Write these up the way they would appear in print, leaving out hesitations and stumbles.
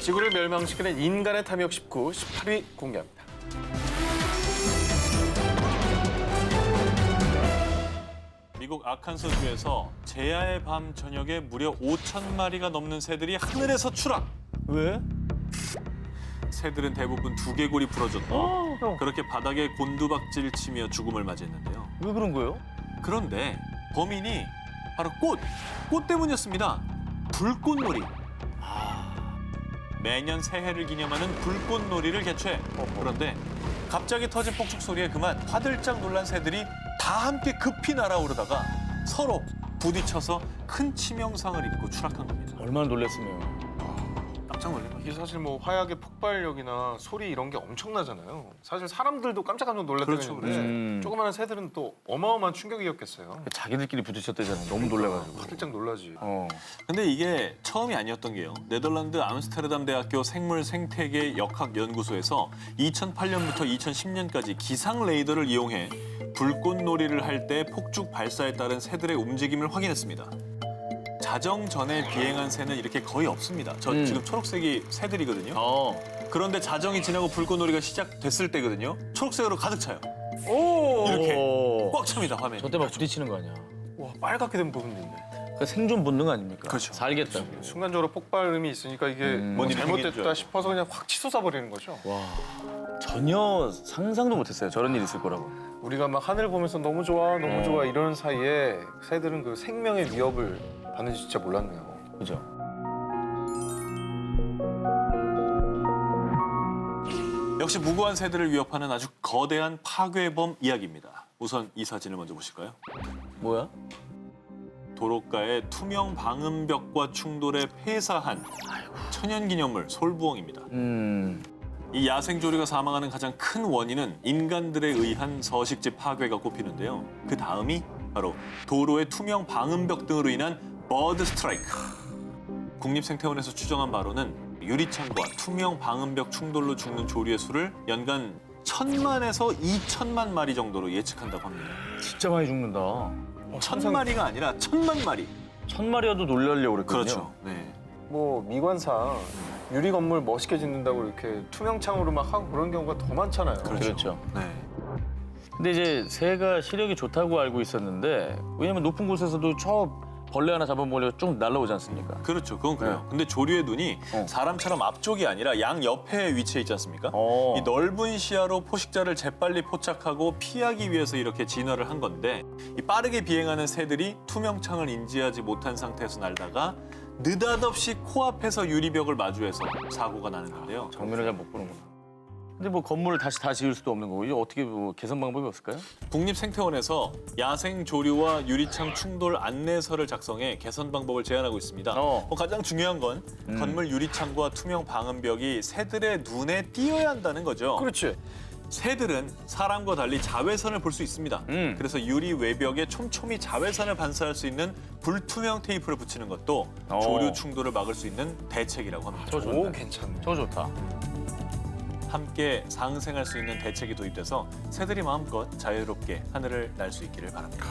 지구를 멸망시키는 인간의 탐욕 19, 18위 공개합니다. 미국 아칸소주에서 제야의 밤 저녁에 무려 5,000마리가 넘는 새들이 하늘에서 추락. 왜? 새들은 대부분 두개골이 부러졌다. 그렇게 바닥에 곤두박질 치며 죽음을 맞이했는데요. 왜 그런 거예요? 그런데 범인이 바로 꽃 때문이었습니다. 불꽃놀이. 매년 새해를 기념하는 불꽃놀이를 개최해. 그런데 갑자기 터진 폭죽 소리에 그만 화들짝 놀란 새들이 다 함께 급히 날아오르다가 서로 부딪혀서 큰 치명상을 입고 추락한 겁니다. 얼마나 놀랐으면. 깜짝 놀란 거죠. 이게 사실 뭐 화약의 폭발력이나 소리 이런 게 엄청나잖아요. 사실 사람들도 깜짝깜짝 놀랐다는 그렇죠, 건데 조그마한 새들은 또 어마어마한 충격이었겠어요. 자기들끼리 부딪혔대잖아요. 너무 놀래가지고. 화들짝 놀라지. 근데 이게 처음이 아니었던 게요. 네덜란드 암스테르담 대학교 생물 생태계 역학 연구소에서 2008년부터 2010년까지 기상 레이더를 이용해 불꽃놀이를 할 때 폭죽 발사에 따른 새들의 움직임을 확인했습니다. 자정 전에 비행한 새는 이렇게 거의 없습니다. 저 지금 초록색이 새들이거든요. 그런데 자정이 지나고 불꽃놀이가 시작됐을 때거든요. 초록색으로 가득 차요. 이렇게 꽉 찹니다, 화면이. 저때 막 부딪히는 거 아니야. 와, 빨갛게 된 부분도 있네. 그 생존 본능 아닙니까? 그렇죠. 살겠다. 순간적으로 폭발음이 있으니까 이게 뭐 뭔 일이 생긴 줄 잘못됐다 알고. 싶어서 그냥 확 치솟아 버리는 거죠. 와, 전혀 상상도 못했어요. 저런 일이 있을 거라고. 우리가 막 하늘 보면서 너무 좋아, 너무 좋아 이러는 사이에 새들은 그 생명의 위협을 받는지 진짜 몰랐네요. 그죠? 역시 무고한 새들을 위협하는 아주 거대한 파괴범 이야기입니다. 우선 이 사진을 먼저 보실까요? 뭐야? 도로가의 투명 방음벽과 충돌해 폐사한 천연기념물 솔부엉입니다. 이 야생조류가 사망하는 가장 큰 원인은 인간들에 의한 서식지 파괴가 꼽히는데요. 그 다음이 바로 도로의 투명 방음벽 등으로 인한 버드 스트라이크. 국립생태원에서 추정한 바로는 유리창과 투명 방음벽 충돌로 죽는 조류의 수를 연간 1,000만에서 2,000만 마리 정도로 예측한다고 합니다. 진짜 많이 죽는다. 1,000마리가 아니라 1,000만 마리. 1000마리여도 놀라려고 그랬거든요. 그렇죠. 네. 뭐 미관상 유리 건물 멋있게 짓는다고 이렇게 투명 창으로 막 하고 그런 경우가 더 많잖아요. 그렇죠. 네. 근데 이제 새가 시력이 좋다고 알고 있었는데 왜냐면 높은 곳에서도 저 벌레 하나 잡아먹으려고 쭉 날아오지 않습니까? 그렇죠. 그건 그래요. 근데 조류의 눈이 사람처럼 앞쪽이 아니라 양 옆에 위치해 있지 않습니까? 이 넓은 시야로 포식자를 재빨리 포착하고 피하기 위해서 이렇게 진화를 한 건데 이 빠르게 비행하는 새들이 투명창을 인지하지 못한 상태에서 날다가 느닷없이 코앞에서 유리벽을 마주해서 사고가 나는 건데요. 정면을 잘 못 보는구나. 근데 뭐 건물을 다시 다 지을 수도 없는 거고 이제 어떻게 뭐 개선 방법이 없을까요? 국립생태원에서 야생 조류와 유리창 충돌 안내서를 작성해 개선 방법을 제안하고 있습니다. 가장 중요한 건 건물 유리창과 투명 방음벽이 새들의 눈에 띄어야 한다는 거죠. 그렇지. 새들은 사람과 달리 자외선을 볼 수 있습니다. 그래서 유리 외벽에 촘촘히 자외선을 반사할 수 있는 불투명 테이프를 붙이는 것도 조류 충돌을 막을 수 있는 대책이라고 합니다. 저 좋네. 오, 괜찮네. 저 좋다. 함께 상생할 수 있는 대책이 도입돼서 새들이 마음껏 자유롭게 하늘을 날 수 있기를 바랍니다.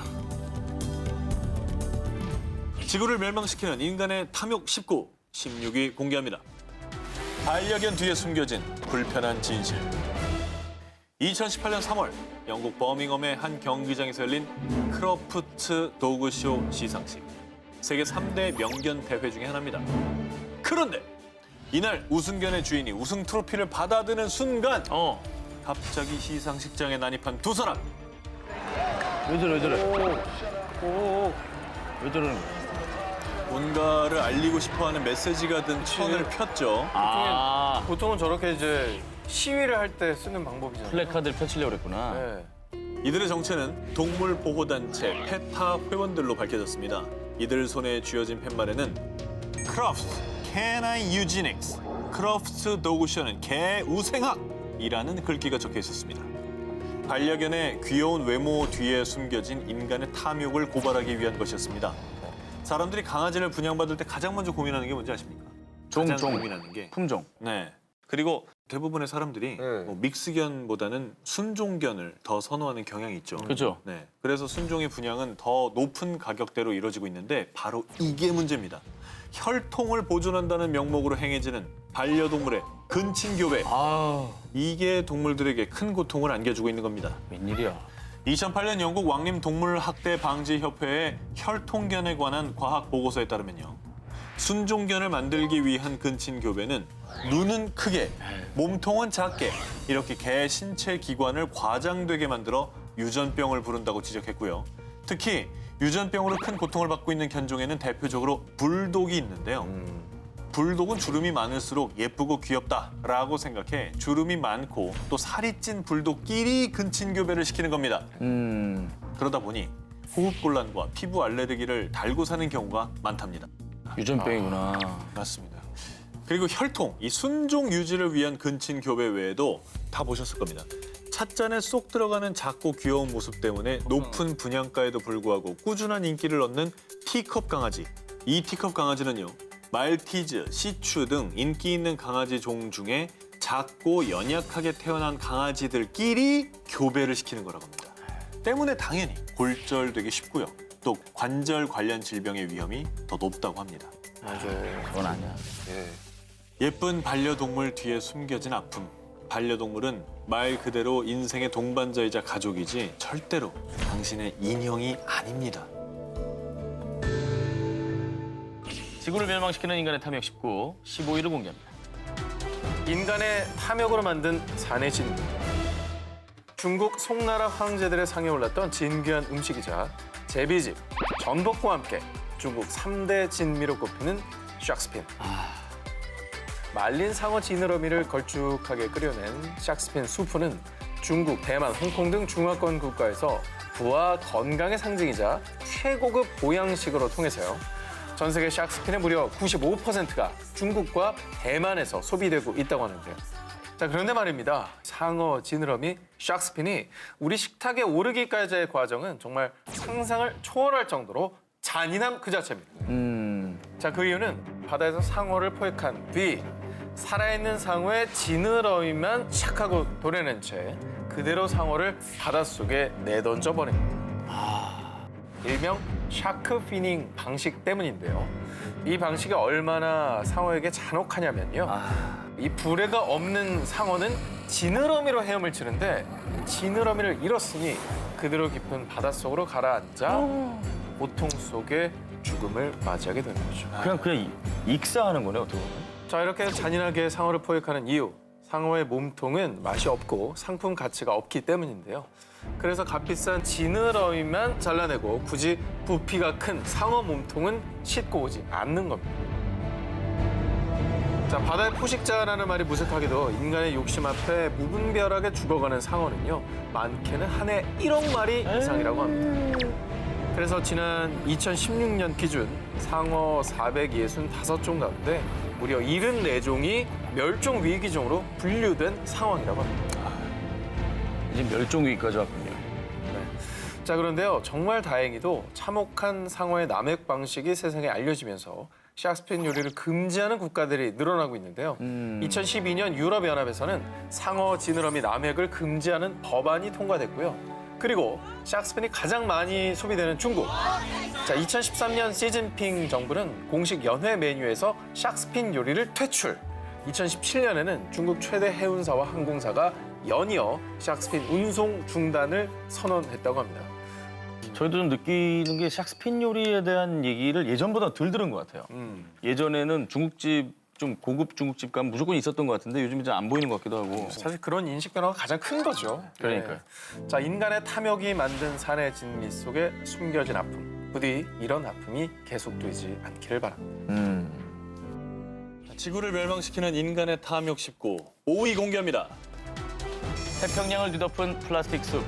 지구를 멸망시키는 인간의 탐욕 19, 16위 공개합니다. 반려견 뒤에 숨겨진 불편한 진실. 2018년 3월 영국 버밍엄의 한 경기장에서 열린 크로프트 도그쇼 시상식. 세계 3대 명견 대회 중에 하나입니다. 그런데 이날 우승견의 주인이 우승 트로피를 받아드는 순간 갑자기 시상식장에 난입한 두 사람. 왜 저래 왜 저래? 왜 저러는 거야? 뭔가를 알리고 싶어하는 메시지가 든 천을 폈죠. 보통은 저렇게 이제 시위를 할 때 쓰는 방법이잖아요. 플래카드를 펼치려고 그랬구나. 네. 이들의 정체는 동물보호단체 페타 회원들로 밝혀졌습니다. 이들 손에 쥐어진 팻말에는 크로프트 Canine Eugenics, 크로프트 도그쇼는 개 우생학이라는 글귀가 적혀 있었습니다. 반려견의 귀여운 외모 뒤에 숨겨진 인간의 탐욕을 고발하기 위한 것이었습니다. 사람들이 강아지를 분양받을 때 가장 먼저 고민하는 게 뭔지 아십니까? 가장 고민하는 게 품종. 네. 그리고 대부분의 사람들이 뭐 믹스견보다는 순종견을 더 선호하는 경향이 있죠. 그렇죠. 네. 그래서 순종의 분양은 더 높은 가격대로 이루어지고 있는데 바로 이게 문제입니다. 혈통을 보존한다는 명목으로 행해지는 반려동물의 근친교배. 아, 이게 동물들에게 큰 고통을 안겨주고 있는 겁니다. 웬일이야. 2008년 영국 왕림동물학대 방지협회의 혈통견에 관한 과학 보고서에 따르면요. 순종견을 만들기 위한 근친교배는 눈은 크게, 몸통은 작게 이렇게 개 신체 기관을 과장되게 만들어 유전병을 부른다고 지적했고요. 특히 유전병으로 큰 고통을 받고 있는 견종에는 대표적으로 불독이 있는데요. 불독은 주름이 많을수록 예쁘고 귀엽다라고 생각해 주름이 많고 또 살이 찐 불독끼리 근친교배를 시키는 겁니다. 그러다 보니 호흡곤란과 피부 알레르기를 달고 사는 경우가 많답니다. 유전병이구나. 맞습니다. 그리고 혈통, 이 순종 유지를 위한 근친교배 외에도 다 보셨을 겁니다. 찻잔에 쏙 들어가는 작고 귀여운 모습 때문에 높은 분양가에도 불구하고 꾸준한 인기를 얻는 티컵 강아지. 이 티컵 강아지는요. 말티즈, 시추 등 인기 있는 강아지 종 중에 작고 연약하게 태어난 강아지들끼리 교배를 시키는 거라고 합니다. 때문에 당연히 골절되기 쉽고요. 또 관절 관련 질병의 위험이 더 높다고 합니다. 맞아요. 그건 아니야. 예. 예쁜 반려동물 뒤에 숨겨진 아픔. 반려동물은 말 그대로 인생의 동반자이자 가족이지 절대로 당신의 인형이 아닙니다. 지구를 멸망시키는 인간의 탐욕 19, 15위를 공개합니다. 인간의 탐욕으로 만든 산의 진미. 중국 송나라 황제들의 상에 올랐던 진귀한 음식이자 제비집, 전복과 함께 중국 3대 진미로 꼽히는 샥스핀. 말린 상어 지느러미를 걸쭉하게 끓여낸 샥스핀 수프는 중국, 대만, 홍콩 등 중화권 국가에서 부와 건강의 상징이자 최고급 보양식으로 통해서요. 전 세계 샥스핀의 무려 95%가 중국과 대만에서 소비되고 있다고 하는데요. 자, 그런데 말입니다. 상어 지느러미 샥스핀이 우리 식탁에 오르기까지의 과정은 정말 상상을 초월할 정도로 잔인함 그 자체입니다. 자, 그 이유는 바다에서 상어를 포획한 뒤 살아있는 상어의 지느러미만 샥하고 도려낸 채 그대로 상어를 바닷속에 내던져 버립니다. 일명 샤크 피닝 방식 때문인데요. 이 방식이 얼마나 상어에게 잔혹하냐면요. 이 불에가 없는 상어는 지느러미로 헤엄을 치는데 지느러미를 잃었으니 그대로 깊은 바닷속으로 가라앉아 고통 속에 죽음을 맞이하게 되는 거죠. 그냥 익사하는 거네, 어떻게 보면. 자, 이렇게 잔인하게 상어를 포획하는 이유. 상어의 몸통은 맛이 없고 상품 가치가 없기 때문인데요. 그래서 값비싼 지느러미만 잘라내고 굳이 부피가 큰 상어 몸통은 싣고 오지 않는 겁니다. 자, 바다의 포식자라는 말이 무색하게도 인간의 욕심 앞에 무분별하게 죽어가는 상어는요. 많게는 한 해 1억 마리 이상이라고 합니다. 그래서 지난 2016년 기준 상어 465종 가운데 무려 74종이 멸종 위기종으로 분류된 상황이라고 합니다. 이제 멸종위기까지 왔군요. 자, 그런데요. 정말 다행히도 참혹한 상어의 남획 방식이 세상에 알려지면서 샥스핀 요리를 금지하는 국가들이 늘어나고 있는데요. 2012년 유럽연합에서는 상어 지느러미 남획을 금지하는 법안이 통과됐고요. 그리고 샥스핀이 가장 많이 소비되는 중국. 자, 2013년 시진핑 정부는 공식 연회 메뉴에서 샥스핀 요리를 퇴출. 2017년에는 중국 최대 해운사와 항공사가 연이어 샥스핀 운송 중단을 선언했다고 합니다. 저희도 좀 느끼는 게 샥스핀 요리에 대한 얘기를 예전보다 덜 들은 것 같아요. 예전에는 중국집, 좀 고급 중국집 가면 무조건 있었던 것 같은데 요즘 이제 안 보이는 것 같기도 하고. 사실 그런 인식 변화가 가장 큰 거죠. 그러니까요. 네. 자, 인간의 탐욕이 만든 산의 진미 속에 숨겨진 아픔. 부디 이런 아픔이 계속되지 않기를 바랍니다. 지구를 멸망시키는 인간의 탐욕 19, 5위 공개합니다. 태평양을 뒤덮은 플라스틱 숲.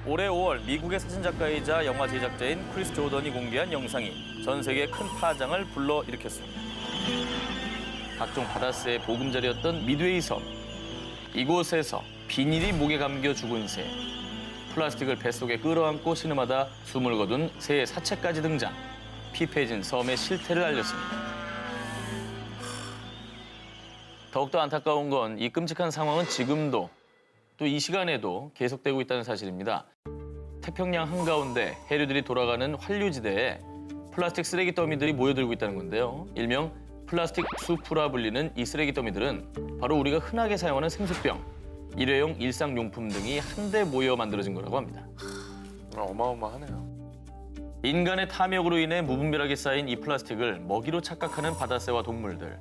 올해 5월 미국의 사진작가이자 영화 제작자인 크리스 조던이 공개한 영상이 전 세계에 큰 파장을 불러일으켰습니다. 각종 바다새의 보금자리였던 미드웨이 섬. 이곳에서 비닐이 목에 감겨 죽은 새. 플라스틱을 뱃속에 끌어안고 신음하다 숨을 거둔 새의 사체까지 등장. 피폐해진 섬의 실태를 알렸습니다. 더욱더 안타까운 건 이 끔찍한 상황은 지금도 또 이 시간에도 계속되고 있다는 사실입니다. 태평양 한가운데 해류들이 돌아가는 환류지대에 플라스틱 쓰레기 더미들이 모여들고 있다는 건데요. 일명 플라스틱 수프라 불리는 이 쓰레기 더미들은 바로 우리가 흔하게 사용하는 생수병, 일회용 일상용품 등이 한데 모여 만들어진 거라고 합니다. 어마어마하네요. 인간의 탐욕으로 인해 무분별하게 쌓인 이 플라스틱을 먹이로 착각하는 바다새와 동물들.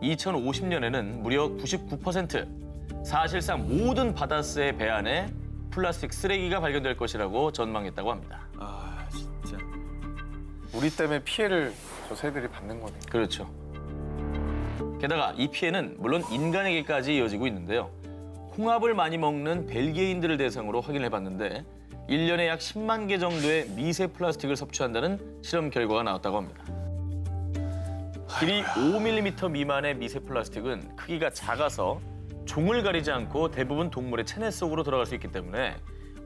2050년에는 무려 99%, 사실상 모든 바다새의 배 안에 플라스틱 쓰레기가 발견될 것이라고 전망했다고 합니다. 아 진짜. 우리 때문에 피해를 저 새들이 받는 거네요. 그렇죠. 게다가 이 피해는 물론 인간에게까지 이어지고 있는데요. 홍합을 많이 먹는 벨기에인들을 대상으로 확인해봤는데 1년에 약 10만 개 정도의 미세 플라스틱을 섭취한다는 실험 결과가 나왔다고 합니다. 길이 5mm 미만의 미세 플라스틱은 크기가 작아서 종을 가리지 않고 대부분 동물의 체내 속으로 들어갈 수 있기 때문에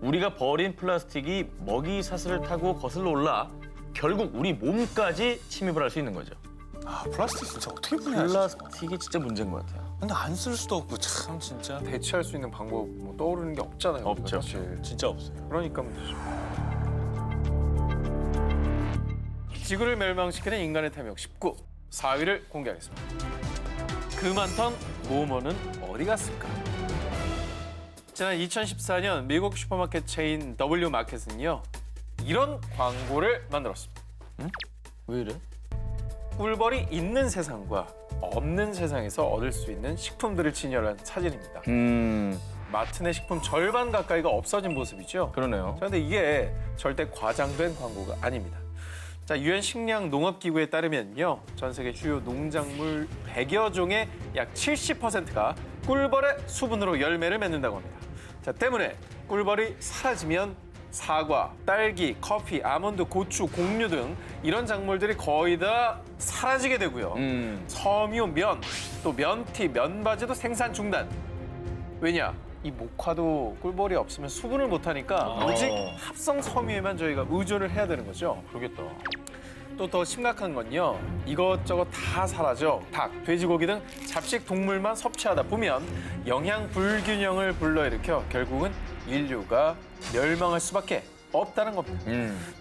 우리가 버린 플라스틱이 먹이 사슬을 타고 거슬러 올라 결국 우리 몸까지 침입을 할 수 있는 거죠. 아 플라스틱 진짜 어떻게 분해하지? 플라스틱이 진짜 문제인 것 같아요. 근데 안 쓸 수도 없고 참 진짜 대체할 수 있는 방법 뭐 떠오르는 게 없잖아요. 우리가 없죠. 사실. 진짜 없어요. 그러니까 문제죠. 지구를 멸망시키는 인간의 탐욕 19, 4위를 공개하겠습니다. 그 많던 모모는 어디 갔을까? 지난 2014년 미국 슈퍼마켓 체인 W마켓은요. 이런 광고를 만들었습니다. 왜 이래? 꿀벌이 있는 세상과 없는 세상에서 얻을 수 있는 식품들을 진열한 사진입니다. 마트 내 식품 절반 가까이가 없어진 모습이죠. 그러네요. 그런데 이게 절대 과장된 광고가 아닙니다. 자, 유엔 식량 농업 기구에 따르면요. 전 세계 주요 농작물 100여 종의 약 70%가 꿀벌의 수분으로 열매를 맺는다고 합니다. 자, 때문에 꿀벌이 사라지면 사과, 딸기, 커피, 아몬드, 고추, 곡류 등 이런 작물들이 거의 다 사라지게 되고요. 섬유, 면, 또 면티, 면바지도 생산 중단. 왜냐? 이 목화도 꿀벌이 없으면 수분을 못하니까 오직 합성 섬유에만 저희가 의존을 해야 되는 거죠. 그러겠다. 또 더 심각한 건요. 이것저것 다 사라져 닭, 돼지고기 등 잡식 동물만 섭취하다 보면 영양 불균형을 불러일으켜 결국은 인류가 멸망할 수밖에 없다는 겁니다.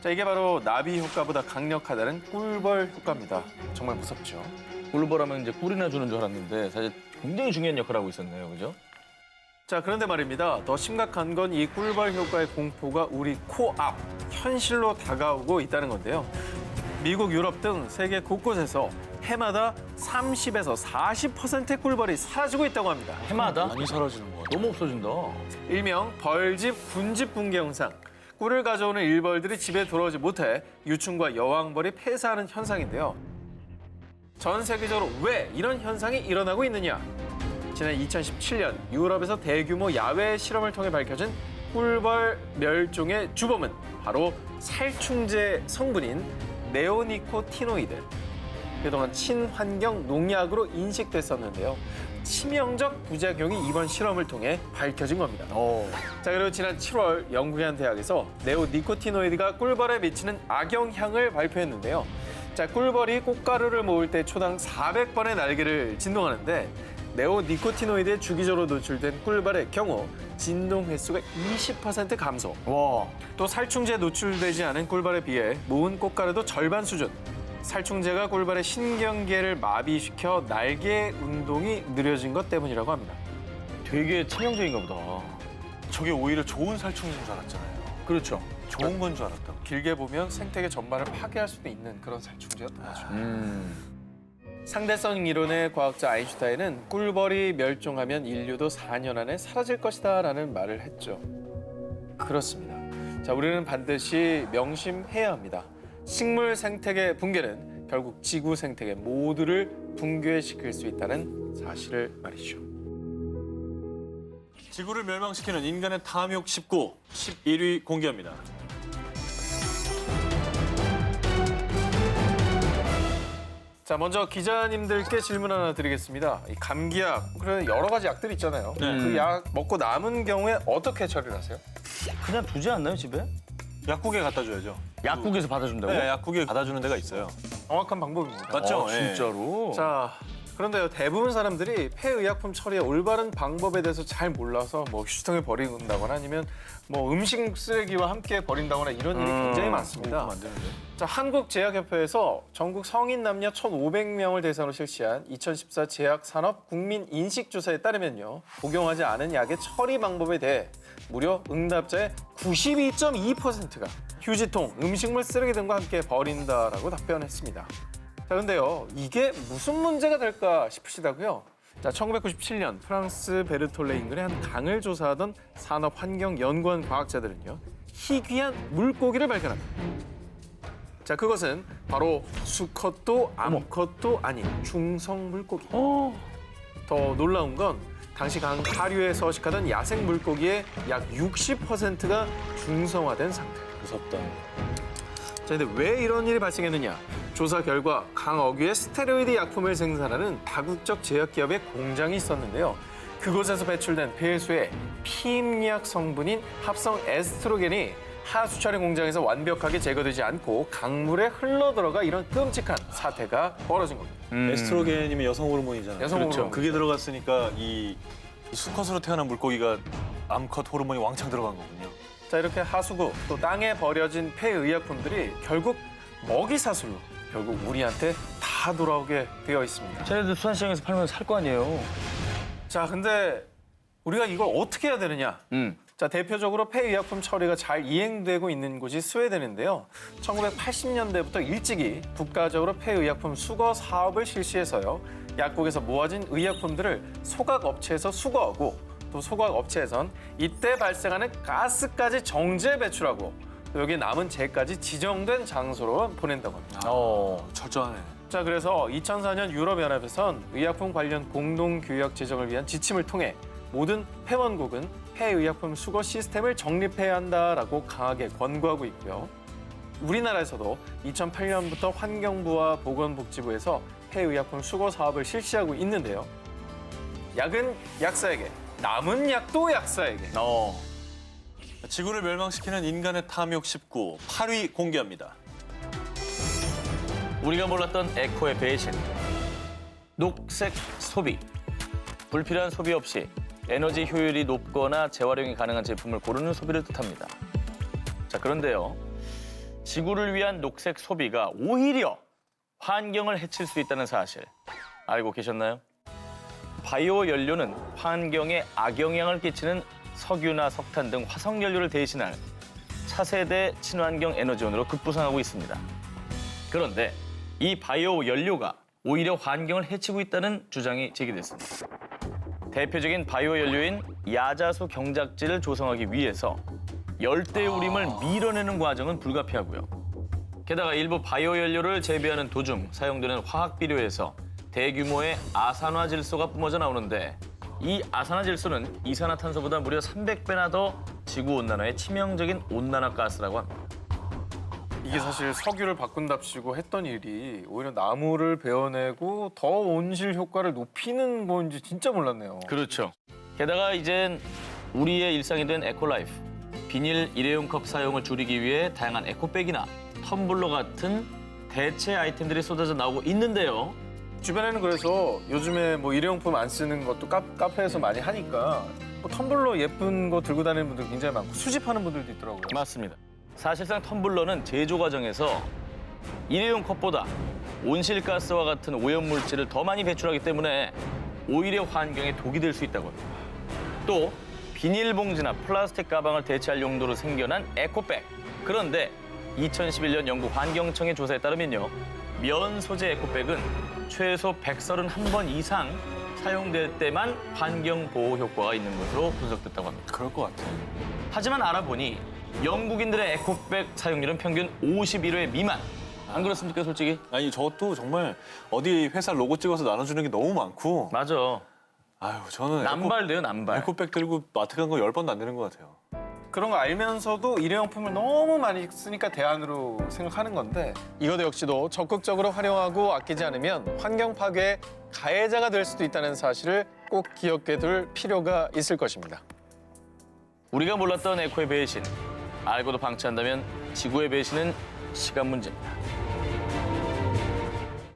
자, 이게 바로 나비 효과보다 강력하다는 꿀벌 효과입니다. 정말 무섭죠. 꿀벌하면 이제 꿀이나 주는 줄 알았는데 사실 굉장히 중요한 역할을 하고 있었네요. 그죠? 자, 그런데 말입니다. 더 심각한 건 이 꿀벌 효과의 공포가 우리 코앞, 현실로 다가오고 있다는 건데요. 미국, 유럽 등 세계 곳곳에서 해마다 30에서 40%의 꿀벌이 사라지고 있다고 합니다. 해마다? 많이 사라지는 거 같아. 너무 없어진다. 일명 벌집 군집 붕괴 현상. 꿀을 가져오는 일벌들이 집에 돌아오지 못해 유충과 여왕벌이 폐사하는 현상인데요. 전 세계적으로 왜 이런 현상이 일어나고 있느냐? 지난 2017년 유럽에서 대규모 야외 실험을 통해 밝혀진 꿀벌 멸종의 주범은 바로 살충제 성분인 네오니코티노이드. 그동안 친환경 농약으로 인식됐었는데요. 치명적 부작용이 이번 실험을 통해 밝혀진 겁니다. 자, 그리고 지난 7월 영국의 한 대학에서 네오니코티노이드가 꿀벌에 미치는 악영향을 발표했는데요. 자, 꿀벌이 꽃가루를 모을 때 초당 400번의 날개를 진동하는데 네오니코티노이드에 주기적으로 노출된 꿀벌의 경우 진동 횟수가 20% 감소. 와. 또 살충제에 노출되지 않은 꿀벌에 비해 모은 꽃가루도 절반 수준. 살충제가 꿀벌의 신경계를 마비시켜 날개 운동이 느려진 것 때문이라고 합니다. 되게 치명적인가 보다. 저게 오히려 좋은 살충제인 줄 알았잖아요. 그렇죠. 좋은 건 줄 알았다고. 길게 보면 생태계 전반을 파괴할 수도 있는 그런 살충제였던 거죠. 상대성 이론의 과학자 아인슈타인은 꿀벌이 멸종하면 인류도 4년 안에 사라질 것이다라는 말을 했죠. 그렇습니다. 자, 우리는 반드시 명심해야 합니다. 식물 생태계 붕괴는 결국 지구 생태계 모두를 붕괴시킬 수 있다는 사실을 말이죠. 지구를 멸망시키는 인간의 탐욕 19, 11위 공개합니다. 자, 먼저 기자님들께 질문 하나 드리겠습니다. 이 감기약, 그런 여러 가지 약들이 있잖아요. 그 약 먹고 남은 경우에 어떻게 처리를 하세요? 그냥 두지 않나요, 집에? 약국에 갖다 줘야죠. 약국에서 받아준다고? 네, 약국에 받아주는 데가 있어요. 정확한 방법입니다. 맞죠? 아, 진짜로? 자, 그런데요, 대부분 사람들이 폐의약품 처리의 올바른 방법에 대해서 잘 몰라서 뭐 휴지통에 버린다거나 아니면 뭐 음식 쓰레기와 함께 버린다거나 이런 일이 굉장히 많습니다. 자, 한국제약협회에서 전국 성인 남녀 1,500명을 대상으로 실시한 2014 제약 산업 국민 인식 조사에 따르면요, 복용하지 않은 약의 처리 방법에 대해 무려 응답자의 92.2%가 휴지통, 음식물 쓰레기 등과 함께 버린다라고 답변했습니다. 자, 근데요, 이게 무슨 문제가 될까 싶으시다고요? 자, 1997년 프랑스 베르톨레 인근의 한 강을 조사하던 산업환경연구원 과학자들은요, 희귀한 물고기를 발견합니다. 자, 그것은 바로 수컷도 암컷도 아닌 중성 물고기. 더 놀라운 건 당시 강 하류에 서식하던 야생 물고기의 약 60%가 중성화된 상태. 무섭다. 자, 근데 왜 이런 일이 발생했느냐? 조사 결과 강 어귀에 스테로이드 약품을 생산하는 다국적 제약기업의 공장이 있었는데요. 그곳에서 배출된 폐수의 피임약 성분인 합성 에스트로겐이 하수 처리 공장에서 완벽하게 제거되지 않고 강물에 흘러들어가 이런 끔찍한 사태가 벌어진 겁니다. 에스트로겐이면 여성 호르몬이잖아요. 여성 호르몬. 그게 들어갔으니까 이 수컷으로 태어난 물고기가 암컷 호르몬이 왕창 들어간 거군요. 자, 이렇게 하수구 또 땅에 버려진 폐의약품들이 결국 먹이 사슬로 결국 우리한테 다 돌아오게 되어 있습니다. 쟤네들 수산시장에서 팔면 살 거 아니에요. 자, 근데 우리가 이걸 어떻게 해야 되느냐? 자, 대표적으로 폐의약품 처리가 잘 이행되고 있는 곳이 스웨덴인데요. 1980년대부터 일찍이 국가적으로 폐의약품 수거 사업을 실시해서요, 약국에서 모아진 의약품들을 소각업체에서 수거하고 또 소각업체에선 이때 발생하는 가스까지 정제 배출하고 또 여기 남은 재까지 지정된 장소로 보낸다고 합니다. 철저하네. 자, 그래서 2004년 유럽연합에선 의약품 관련 공동규약 제정을 위한 지침을 통해 모든 회원국은 폐의약품 수거 시스템을 정립해야 한다라고 강하게 권고하고 있고요. 우리나라에서도 2008년부터 환경부와 보건복지부에서 폐의약품 수거 사업을 실시하고 있는데요. 약은 약사에게, 남은 약도 약사에게. 지구를 멸망시키는 인간의 탐욕 19, 8위 공개합니다. 우리가 몰랐던 에코의 배신. 녹색 소비. 불필요한 소비 없이 에너지 효율이 높거나 재활용이 가능한 제품을 고르는 소비를 뜻합니다. 자, 그런데요, 지구를 위한 녹색 소비가 오히려 환경을 해칠 수 있다는 사실 알고 계셨나요? 바이오 연료는 환경에 악영향을 끼치는 석유나 석탄 등 화석 연료를 대신할 차세대 친환경 에너지원으로 급부상하고 있습니다. 그런데 이 바이오 연료가 오히려 환경을 해치고 있다는 주장이 제기됐습니다. 대표적인 바이오 연료인 야자수 경작지를 조성하기 위해서 열대우림을 밀어내는 과정은 불가피하고요. 게다가 일부 바이오 연료를 재배하는 도중 사용되는 화학 비료에서 대규모의 아산화질소가 뿜어져 나오는데 이 아산화질소는 이산화탄소보다 무려 300배나 더 지구온난화에 치명적인 온난화 가스라고 합니다. 이게 사실 석유를 바꾼답시고 했던 일이 오히려 나무를 베어내고 더 온실 효과를 높이는 건지 진짜 몰랐네요. 그렇죠. 게다가 이젠 우리의 일상이 된 에코라이프, 비닐 일회용 컵 사용을 줄이기 위해 다양한 에코백이나 텀블러 같은 대체 아이템들이 쏟아져 나오고 있는데요. 주변에는 그래서 요즘에 뭐 일회용품 안 쓰는 것도 카페에서 많이 하니까 뭐 텀블러 예쁜 거 들고 다니는 분들 굉장히 많고 수집하는 분들도 있더라고요. 맞습니다. 사실상 텀블러는 제조 과정에서 일회용 컵보다 온실가스와 같은 오염물질을 더 많이 배출하기 때문에 오히려 환경에 독이 될 수 있다고 합니다. 또 비닐봉지나 플라스틱 가방을 대체할 용도로 생겨난 에코백. 그런데 2011년 영국 환경청의 조사에 따르면요, 면 소재 에코백은 최소 131번 이상 사용될 때만 환경 보호 효과가 있는 것으로 분석됐다고 합니다. 그럴 것 같아. 하지만 알아보니 영국인들의 에코백 사용률은 평균 51회 미만. 안 그렇습니까, 솔직히? 아니, 저도 정말 어디 회사 로고 찍어서 나눠주는 게 너무 많고. 맞아. 아유, 저는 남발돼요, 남발. 에코백 들고 마트 간 거 10번도 안 되는 것 같아요. 그런 거 알면서도 일회용품을 너무 많이 쓰니까 대안으로 생각하는 건데 이것도 역시도 적극적으로 활용하고 아끼지 않으면 환경 파괴의 가해자가 될 수도 있다는 사실을 꼭 기억해 둘 필요가 있을 것입니다. 우리가 몰랐던 에코의 배신. 알고도 방치한다면 지구의 배신은 시간 문제입니다.